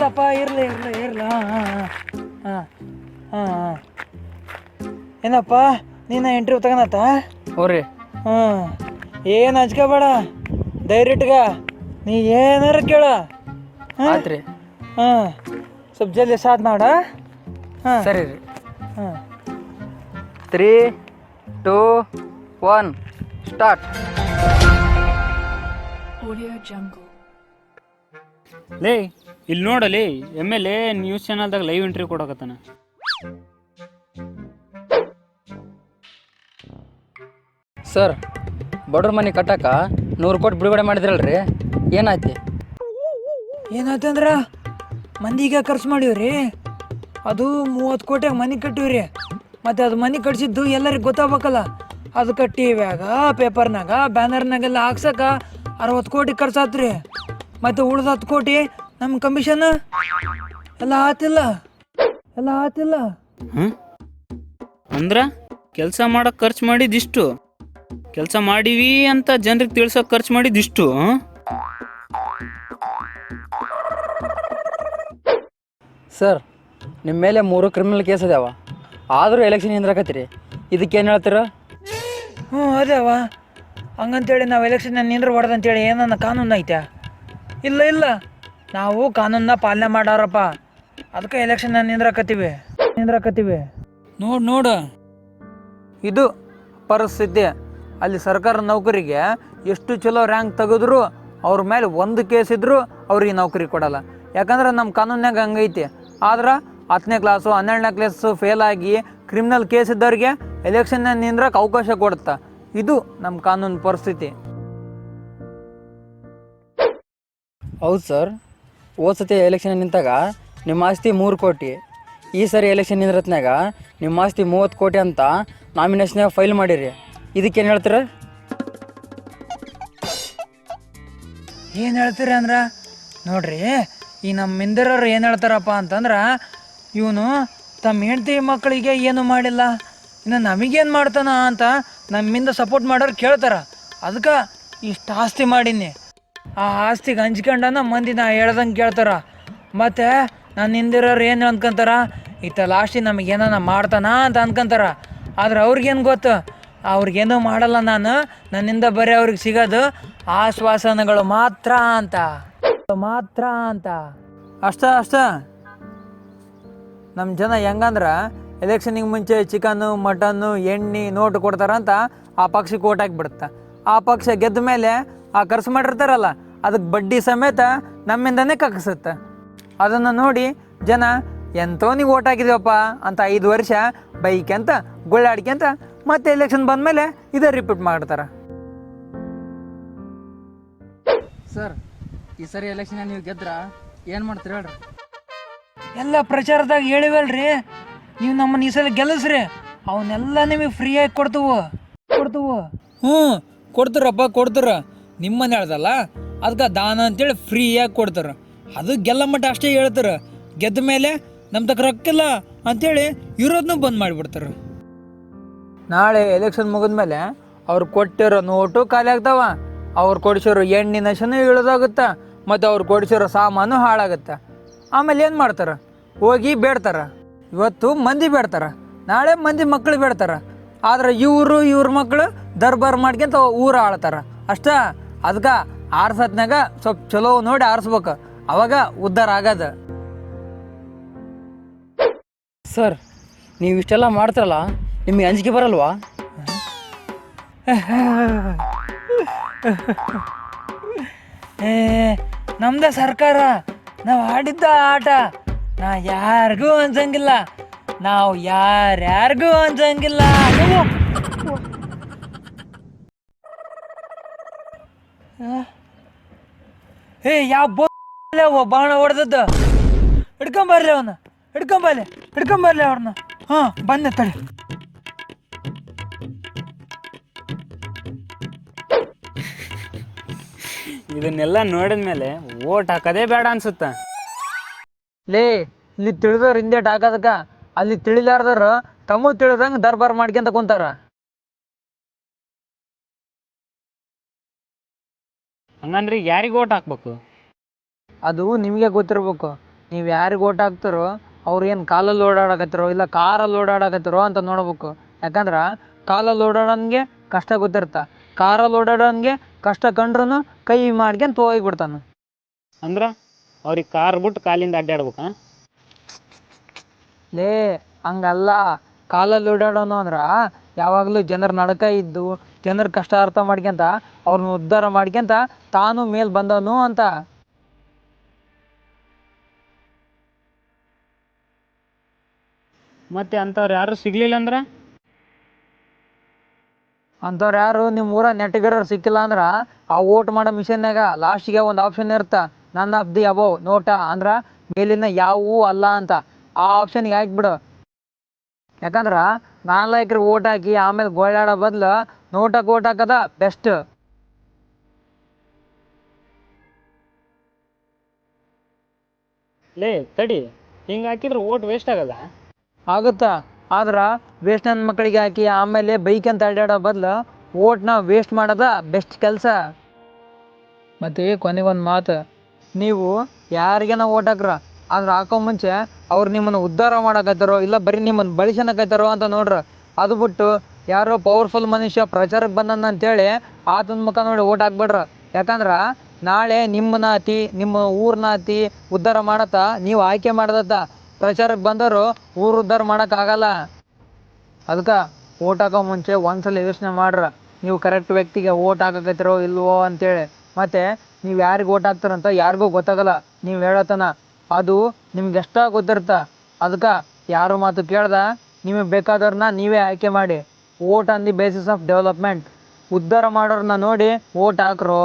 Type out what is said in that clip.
ಇರ್ಲಪ್ಪ ಇರ್ಲಿ ಹಾಂ ಹಾಂ ಹಾಂ ಹಾಂ ಹಾಂ ಏನಪ್ಪ ನೀನು ಇಂಟರ್ವ್ಯೂ ತಗೋಣತ್ತ? ಹ್ಞೂ ರೀ. ಹಾಂ ಏನು ಹಚ್ಕೋಬೇಡ, ಧೈರ್ಯಟ್ಗ ನೀ ಏನಾರ ಕೇಳ. ಆಯ್ತು ರೀ. ಹಾಂ ಸ್ವಲ್ಪ ಜಲ್ದಿ ಸಾಧ್ ಮಾಡ. ಹಾಂ ಸರಿ ರೀ. ಹಾಂ 3, 2, 1 ಸ್ಟಾರ್ಟ್. ಲೇ ಇಲ್ಲಿ ನೋಡಲಿ ಎಮ್ ಎಲ್ ಎ ನ್ಯೂಸ್ ಚಾನಲ್ದಾಗ ಲೈವ್ ಇಂಟರ್ವ್ಯೂ ಕೊಡಕತ್ತಾನ. ಸರ್, ಬಡ್ರ ಮನೆ ಕಟ್ಟಕ್ಕೆ 100 ಕೋಟಿ ಬಿಡುಗಡೆ ಮಾಡಿದ್ರಲ್ರಿ, ಏನಾಯ್ತು? ಏನಾಯ್ತಂದ್ರ ಮಂದಿಗೆ ಖರ್ಚು ಮಾಡೀವ್ರಿ. ಅದು 30 ಕೋಟಿಯಾಗ ಮನೆ ಕಟ್ಟಿವ್ರಿ. ಮತ್ತು ಅದು ಮನೆ ಕಟ್ಸಿದ್ದು ಎಲ್ಲರಿಗೆ ಗೊತ್ತಾಗ್ಬೇಕಲ್ಲ. ಅದಕ್ಕೆ ಟಿವ್ಯಾಗ, ಪೇಪರ್ನಾಗ, ಬ್ಯಾನರ್ನಾಗೆಲ್ಲ ಹಾಕ್ಸಕ 60 ಕೋಟಿ ಖರ್ಚಾತ್ರಿ. ಮತ್ತು ಉಳ್ದ 10 ಕೋಟಿ ನಮ್ಮ ಕಮಿಷನ್ ಎಲ್ಲ ಆತಿಲ್ಲ. ಹ್ಞೂ ಅಂದ್ರೆ ಕೆಲಸ ಮಾಡಕ್ಕೆ ಖರ್ಚು ಮಾಡಿದ್ದಿಷ್ಟು, ಕೆಲಸ ಮಾಡೀವಿ ಅಂತ ಜನರಿಗೆ ತಿಳ್ಸೋಕೆ ಖರ್ಚು ಮಾಡಿದ್ದಿಷ್ಟು. ಸರ್, ನಿಮ್ಮ ಮೇಲೆ 3 ಕ್ರಿಮಿನಲ್ ಕೇಸ್ ಅದಾವ, ಆದರೂ ಎಲೆಕ್ಷನ್ ನಿಂದ್ರಾಕತ್ತೀರಿ, ಇದಕ್ಕೇನು ಹೇಳ್ತೀರ? ಹ್ಞೂ ಅದೇವ. ಹಂಗಂತೇಳಿ ನಾವು ಎಲೆಕ್ಷನ್ ನಿಂದ್ರಬಾರ್ದು ಅಂತೇಳಿ ಏನನ್ನ ಕಾನೂನು ಐತೆ? ಇಲ್ಲ, ನಾವು ಕಾನೂನನ್ನ ಪಾಲನೆ ಮಾಡಾರಪ್ಪ, ಅದಕ್ಕೆ ಎಲೆಕ್ಷನ್ ನಿಂದ್ರಾಕತ್ತೀವಿ. ನೋಡು ಇದು ಪರಿಸ್ಥಿತಿ. ಅಲ್ಲಿ ಸರ್ಕಾರ ನೌಕರಿಗೆ ಎಷ್ಟು ಚಲೋ ರ್ಯಾಂಕ್ ತೆಗೆದ್ರು ಅವ್ರ ಮೇಲೆ 1 ಕೇಸ್ ಇದ್ದರೂ ಅವ್ರಿಗೆ ನೌಕರಿ ಕೊಡಲ್ಲ. ಯಾಕಂದ್ರೆ ನಮ್ಮ ಕಾನೂನ್ಯಾಗ ಹಂಗೈತಿ. ಆದ್ರೆ 10ನೇ ಕ್ಲಾಸು 12ನೇ ಕ್ಲಾಸು ಫೇಲ್ ಆಗಿ ಕ್ರಿಮಿನಲ್ ಕೇಸ್ ಇದ್ದವ್ರಿಗೆ ಎಲೆಕ್ಷನ್ ನಿಂದ್ರಕ್ಕೆ ಅವಕಾಶ ಕೊಡುತ್ತೆ. ಇದು ನಮ್ಮ ಕಾನೂನು ಪರಿಸ್ಥಿತಿ. ಹೌದು ಸರ್, ಹೋದ ಸತಿ ಎಲೆಕ್ಷನ್ ನಿಂತಾಗ ನಿಮ್ಮ ಆಸ್ತಿ 3 ಕೋಟಿ, ಈ ಸರಿ ಎಲೆಕ್ಷನ್ ನಿಂದ್ರತ್ನಾಗ ನಿಮ್ಮ ಆಸ್ತಿ 30 ಕೋಟಿ ಅಂತ ನಾಮಿನೇಷನ್ಯಾಗ ಫೈಲ್ ಮಾಡಿರಿ, ಇದಕ್ಕೇನು ಹೇಳ್ತೀರ? ಏನು ಹೇಳ್ತೀರಿ ಅಂದ್ರೆ ನೋಡ್ರಿ, ಈ ನಮ್ಮ ಮಿಂದಿರೋರು ಏನು ಹೇಳ್ತಾರಪ್ಪ ಅಂತಂದ್ರೆ, ಇವನು ತಮ್ಮ ಹೆಂಡತಿ ಮಕ್ಕಳಿಗೆ ಏನು ಮಾಡಿಲ್ಲ, ಇನ್ನು ನಮಗೇನು ಮಾಡ್ತಾನ ಅಂತ ನಮ್ಮಿಂದ ಸಪೋರ್ಟ್ ಮಾಡೋರು ಕೇಳ್ತಾರ. ಅದಕ್ಕೆ ಇಷ್ಟು ಆಸ್ತಿ ಮಾಡೀನಿ, ಆ ಆಸ್ತಿಗೆ ಹಂಚ್ಕೊಂಡನ ಮಂದಿ ನಾ ಹೇಳ್ದಂಗೆ ಕೇಳ್ತಾರ. ಮತ್ತು ನಾನು ಹಿಂದಿರೋರು ಏನು ಅನ್ಕೊಂತಾರ, ಈತ ಲಾಸ್ಟಿಗೆ ನಮಗೇನ ಮಾಡ್ತಾನ ಅಂತ ಅನ್ಕೊಂತಾರ. ಆದ್ರೆ ಅವ್ರಿಗೇನು ಗೊತ್ತು, ಅವ್ರಿಗೇನೂ ಮಾಡಲ್ಲ ನಾನು, ನನ್ನಿಂದ ಬರೀ ಅವ್ರಿಗೆ ಸಿಗೋದು ಆಶ್ವಾಸನೆಗಳು ಮಾತ್ರ ಅಂತ. ಅಷ್ಟ ನಮ್ಮ ಜನ ಹೆಂಗಂದ್ರೆ ಎಲೆಕ್ಷನಿಗೆ ಮುಂಚೆ ಚಿಕನ್ನು, ಮಟನ್ನು, ಎಣ್ಣೆ, ನೋಟು ಕೊಡ್ತಾರಂತ ಆ ಪಕ್ಷಕ್ಕೆ ಓಟ್ ಹಾಕಿಬಿಡುತ್ತೆ. ಆ ಪಕ್ಷ ಗೆದ್ದ ಮೇಲೆ ಆ ಖರ್ಚು ಮಾಡಿರ್ತಾರಲ್ಲ, ಅದಕ್ಕೆ ಬಡ್ಡಿ ಸಮೇತ ನಮ್ಮಿಂದನೇ ಕಕ್ಕಿಸುತ್ತೆ. ಅದನ್ನು ನೋಡಿ ಜನ ಎಂಥವನಿಗೆ ಓಟ್ ಹಾಕಿದೀವಪ್ಪ ಅಂತ 5 ವರ್ಷ ಬೈಕ್ಯಂತ ಗುಳ್ಳಾಡ್ಕ್ಯಂತ ಮತ್ತೆ ಎಲೆಕ್ಷನ್ ಬಂದಮೇಲೆ ಇದೇ ರಿಪೀಟ್ ಮಾಡ್ತಾರೆ. ಸರ್, ಈ ಸರಿ ಎಲೆಕ್ಷನ್ ನೀವು ಗೆದ್ರ ಏನು ಮಾಡ್ತೀರಿ ಹೇಳ್ರಿ? ಎಲ್ಲ ಪ್ರಚಾರದಾಗ ಹೇಳಿವಲ್ರಿ, ನೀವು ನಮ್ಮನ್ನ ಈ ಸಲ ಗೆಲ್ಲಿಸ್ರಿ, ಅವನ್ನೆಲ್ಲ ನಿಮಗೆ ಫ್ರೀಯಾಗಿ ಕೊಡ್ತವು. ಹ್ಞೂ ಕೊಡ್ತಾರ. ನಿಮ್ಮನೆ ಹೇಳ್ದಲ್ಲ, ಅದಕ್ಕೆ ದಾನ ಅಂತೇಳಿ ಫ್ರೀಯಾಗಿ ಕೊಡ್ತಾರೆ. ಅದು ಗೆಲ್ಲ ಮಟ್ಟ ಅಷ್ಟೇ ಹೇಳ್ತಾರೆ. ಗೆದ್ದ ಮೇಲೆ ನಮ್ಮ ತಕ್ಕ ರೊಕ್ಕಿಲ್ಲ ಅಂಥೇಳಿ ಇರೋದನ್ನೂ ಬಂದ್ ಮಾಡಿಬಿಡ್ತಾರೆ. ನಾಳೆ ಎಲೆಕ್ಷನ್ ಮುಗಿದ್ಮೇಲೆ ಅವ್ರು ಕೊಟ್ಟಿರೋ ನೋಟು ಖಾಲಿ ಆಗ್ತಾವ, ಅವ್ರು ಕೊಡಿಸಿರೋ ಎಣ್ಣೆ ನಶನೂ ಇಳಿದೋಗುತ್ತೆ, ಮತ್ತು ಅವ್ರು ಕೊಡಿಸಿರೋ ಸಾಮಾನು ಹಾಳಾಗುತ್ತೆ. ಆಮೇಲೆ ಏನು ಮಾಡ್ತಾರೆ? ಹೋಗಿ ಬೇಡ್ತಾರೆ. ಇವತ್ತು ಮಂದಿ ಬೇಡ್ತಾರೆ, ನಾಳೆ ಮಂದಿ ಮಕ್ಕಳು ಬೇಡ್ತಾರೆ. ಆದ್ರೆ ಇವ್ರ ಮಕ್ಕಳು ದರ್ಬಾರ್ ಮಾಡ್ಕೊಂತ ಊರು ಆಳ್ತಾರೆ ಅಷ್ಟ. ಅದಕ್ಕೆ ಆರ್ಸತ್ನಾಗ ಸ್ವಲ್ಪ ಚಲೋ ನೋಡಿ ಆರಿಸ್ಬೇಕು, ಅವಾಗ ಉದ್ಧಾರ ಆಗದ. ಸರ್, ನೀವು ಇಷ್ಟೆಲ್ಲ ಮಾಡ್ತಾರಲ್ಲ, ನಿಮಗೆ ಅಂಜಿಕೆ ಬರಲ್ವಾ? ನಮ್ದ ಸರ್ಕಾರ, ನಾವು ಆಡಿದ್ದ ಆಟ, ನಾ ಯಾರಿಗೂ ಅನ್ಸಂಗಿಲ್ಲ, ನಾವು ಯಾರ್ಯಾರಿಗೂ ಅನ್ಸಂಗಿಲ್ಲ. ಯಾವ ಬಾಣ ಹೊಡೆದದ್ದು ಹಿಡ್ಕೊಂಬರ್ಲಿ ಅವ್ರನ್ನ. ಹಾಂ ಬಂದೆ ತಡಿ. ಇದನ್ನೆಲ್ಲ ನೋಡಿದ್ಮೇಲೆ ಓಟ್ ಹಾಕೋದೇ ಬೇಡ ಅನ್ಸುತ್ತ. ಇಲ್ಲಿ ತಿಳಿದವ್ರು ಹಿಂದೇಟ್ ಹಾಕೋದಕ್ಕ, ಅಲ್ಲಿ ತಿಳಿಲಾರ್ದವ್ರು ತಮ್ಮ ತಿಳಿದಂಗೆ ದರ್ಬಾರ್ ಮಾಡ್ಕೊಂತ ಕುಂತಾರ. ಹಂಗಂದ್ರೆ ಯಾರಿಗೆ ಓಟ್ ಹಾಕ್ಬೇಕು? ಅದು ನಿಮಗೆ ಗೊತ್ತಿರ್ಬೇಕು. ನೀವು ಯಾರಿಗೆ ಓಟ್ ಹಾಕ್ತಾರೋ ಅವ್ರು ಏನು ಕಾಲಲ್ಲಿ ಓಡಾಡಕತ್ತಿರೋ ಇಲ್ಲ ಕಾರಲ್ಲಿ ಓಡಾಡಕತ್ತಿರೋ ಅಂತ ನೋಡ್ಬೇಕು. ಯಾಕಂದ್ರೆ ಕಾಲಲ್ಲಿ ಓಡಾಡೋನ್ಗೆ ಕಷ್ಟ ಗೊತ್ತಿರ್ತ, ಕಾರಲ್ಲಿ ಓಡಾಡೋನ್ಗೆ ಕಷ್ಟ ಕಂಡ್ರು ಕೈ ಮಾಡ್ಕೊಂಡು ಹೋಗ್ಬಿಡ್ತಾನೆ. ಅಂದ್ರೆ ಅವ್ರಿಗೆ ಕಾರ್ ಬಿಟ್ಟು ಕಾಲಿಂದ ಅಡ್ಡಾಡ್ಬೇಕಾ? ಲೇ ಹಂಗಲ್ಲ, ಕಾಲಲ್ಲಿ ಓಡಾಡೋನು ಅಂದ್ರೆ ಯಾವಾಗಲೂ ಜನರ ನಡಕ ಇದ್ದು ಜನರ ಕಷ್ಟ ಅರ್ಥ ಮಾಡ್ಕೊಂತ ಅವ್ರನ್ನ ಉದ್ಧಾರ ಮಾಡ್ಕೊಂತ ತಾನು ಮೇಲ್ ಬಂದವನು ಅಂತ. ಮತ್ತೆ ಅಂಥವ್ರು ಯಾರು ಸಿಗ್ಲಿಲ್ಲ ಅಂದ್ರೆ? ಅಂಥವ್ರು ಯಾರು ನಿಮ್ಮ ಊರ ನೆಟ್ಟಗಿರೋರು ಸಿಕ್ಕಿಲ್ಲ ಅಂದ್ರೆ ಆ ಓಟ್ ಮಾಡೋ ಮಿಷನ್ನಾಗ ಲಾಸ್ಟಿಗೆ ಒಂದು ಆಪ್ಷನ್ ಇರುತ್ತೆ, ನನ್ ಆಫ್ ದಿ ಅಬೌವ್ ನೋಟ ಅಂದ್ರೆ ಮೇಲಿನ ಯಾವೂ ಅಲ್ಲ ಅಂತ. ಆ ಆಪ್ಷನ್ಗೆ ಹಾಕ್ಬಿಡು. ಯಾಕಂದ್ರೆ ನಾಲ್ಕರು ಓಟ್ ಹಾಕಿ ಆಮೇಲೆ ಗೋಳಾಡೋ ಬದಲು ನೋಟಕ್ಕೆ ಓಟ್ ಹಾಕೋದ ಬೆಸ್ಟ್. ಲೇ ತಡಿ, ಹಿಂಗೆ ಹಾಕಿದ್ರೆ ಓಟ್ ವೇಸ್ಟ್ ಆಗಲ್ಲ? ಆಗುತ್ತಾ, ಆದ್ರೆ ವೇಸ್ಟ್ ನನ್ನ ಮಕ್ಕಳಿಗೆ ಹಾಕಿ ಆಮೇಲೆ ಬೈಕ್ ಅಂತ ಅಡ್ಡಾಡೋ ಬದಲು ಓಟ್ನ ವೇಸ್ಟ್ ಮಾಡೋದ ಬೆಸ್ಟ್ ಕೆಲಸ. ಮತ್ತು ಕೊನೆಗೊಂದು ಮಾತು, ನೀವು ಯಾರಿಗೇನ ಓಟ್ ಹಾಕ್ರ ಆದ್ರೆ ಹಾಕೋ ಮುಂಚೆ ಅವ್ರು ನಿಮ್ಮನ್ನು ಉದ್ಧಾರ ಮಾಡಕತ್ತಾರೋ ಇಲ್ಲ ಬರೀ ನಿಮ್ಮನ್ನು ಬಳಸನಕತ್ತಾರೋ ಅಂತ ನೋಡ್ರಿ. ಅದು ಬಿಟ್ಟು ಯಾರೋ ಪವರ್ಫುಲ್ ಮನುಷ್ಯ ಪ್ರಚಾರಕ್ಕೆ ಬಂದನ ಅಂತೇಳಿ ಆತನ ಮುಖ ನೋಡಿ ಓಟ್ ಹಾಕ್ಬೇಡ್ರ. ಯಾಕಂದ್ರೆ ನಾಳೆ ನಿಮ್ಮ ನಾತಿ ನಿಮ್ಮ ಊರ ನಾತಿ ಉದ್ಧಾರ ಮಾಡತ್ತ ನೀವು ಆಯ್ಕೆ ಮಾಡ್ದತ್ತ. ಪ್ರಚಾರಕ್ಕೆ ಬಂದವರು ಊರು ಉದ್ಧಾರ ಮಾಡೋಕ್ಕಾಗಲ್ಲ. ಅದಕ್ಕೆ ಓಟ್ ಹಾಕೋ ಮುಂಚೆ ಒಂದ್ಸಲ ಯೋಚನೆ ಮಾಡ್ರ, ನೀವು ಕರೆಕ್ಟ್ ವ್ಯಕ್ತಿಗೆ ಓಟ್ ಹಾಕಕತ್ತಿರೋ ಇಲ್ವೋ ಅಂತೇಳಿ. ಮತ್ತು ನೀವು ಯಾರಿಗೆ ಓಟ್ ಹಾಕ್ತಾರಂತ ಯಾರಿಗೂ ಗೊತ್ತಾಗಲ್ಲ, ನೀವು ಹೇಳತನ ಅದು ನಿಮ್ಗೆ ಎಷ್ಟ ಗೊತ್ತಿರ್ತ. ಅದಕ್ಕೆ ಯಾರು ಮಾತು ಕೇಳ್ದ ನಿಮಗೆ ಬೇಕಾದವ್ರನ್ನ ನೀವೇ ಆಯ್ಕೆ ಮಾಡಿ. Vote on the basis of development. ಉದ್ಧಾರ ಮಾಡೋರನ್ನ ನೋಡಿ ಓಟ್ ಹಾಕ್ರೋ.